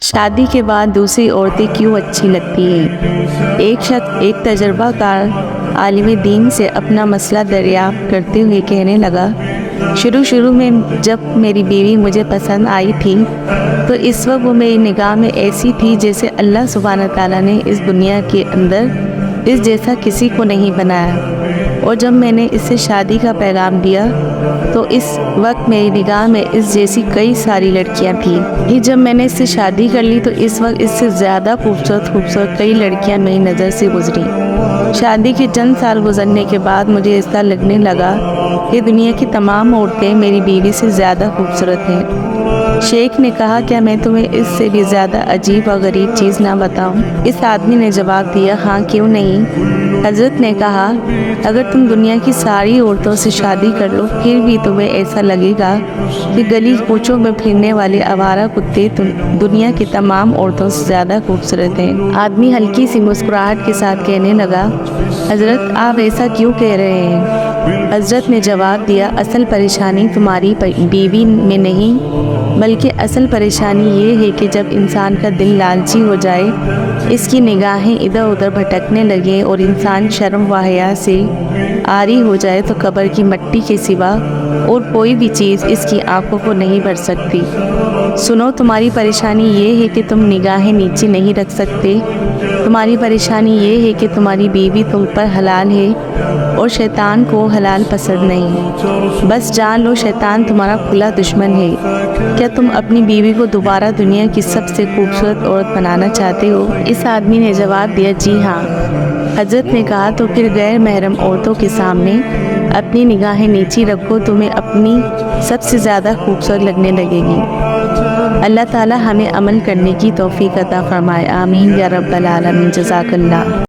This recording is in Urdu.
شادی کے بعد دوسری عورتیں کیوں اچھی لگتی ہیں؟ ایک شخص ایک تجربہ کار عالم دین سے اپنا مسئلہ دریافت کرتے ہوئے کہنے لگا، شروع میں جب میری بیوی مجھے پسند آئی تھی تو اس وقت وہ میری نگاہ میں ایسی تھی جیسے اللہ سبحانہ تعالیٰ نے اس دنیا کے اندر اس جیسا کسی کو نہیں بنایا، اور جب میں نے اس سے شادی کا پیغام دیا تو اس وقت میری نگاہ میں اس جیسی کئی ساری لڑکیاں تھیں، کہ جب میں نے اس سے شادی کر لی تو اس وقت اس سے زیادہ خوبصورت کئی لڑکیاں میری نظر سے گزری۔ شادی کے چند سال گزرنے کے بعد مجھے ایسا لگنے لگا کہ دنیا کی تمام عورتیں میری بیوی سے زیادہ خوبصورت ہیں۔ شیخ نے کہا، کیا میں تمہیں اس سے بھی زیادہ عجیب اور غریب چیز نہ بتاؤں؟ اس آدمی نے جواب دیا، ہاں کیوں نہیں؟ حضرت نے کہا، اگر تم دنیا کی ساری عورتوں سے شادی کر لو پھر بھی تمہیں ایسا لگے گا کہ گلی کوچوں میں پھرنے والے آوارہ کتے دنیا کی تمام عورتوں سے زیادہ خوبصورت ہیں۔ آدمی ہلکی سی مسکراہٹ کے ساتھ کہنے لگا، حضرت آپ ایسا کیوں کہہ رہے ہیں؟ حضرت نے جواب دیا، اصل پریشانی تمہاری بیوی میں نہیں بلکہ اصل پریشانی یہ ہے کہ جب انسان کا دل لالچی ہو جائے، اس کی نگاہیں ادھر ادھر بھٹکنے لگیں اور انسان شرم و حیا سے عاری ہو جائے تو قبر کی مٹی کے سوا اور کوئی بھی چیز اس کی آنکھوں کو نہیں بھر سکتی۔ سنو، تمہاری پریشانی یہ ہے کہ تم نگاہیں نیچے نہیں رکھ سکتے، تمہاری پریشانی یہ ہے کہ تمہاری بیوی تم پر حلال ہے اور شیطان کو حلال پسند نہیں۔ بس جان لو، شیطان تمہارا کھلا دشمن ہے۔ کیا تم اپنی بیوی کو دوبارہ دنیا کی سب سے خوبصورت عورت بنانا چاہتے ہو؟ اس آدمی نے جواب دیا، جی ہاں۔ حضرت نے کہا، تو پھر غیر محرم عورتوں کے سامنے اپنی نگاہیں نیچی رکھو، تمہیں اپنی سب سے زیادہ خوبصورت لگنے لگے گی۔ اللہ تعالی ہمیں عمل کرنے کی توفیق عطا فرمائے، آمین یا رب العالمین۔ جزاک اللہ۔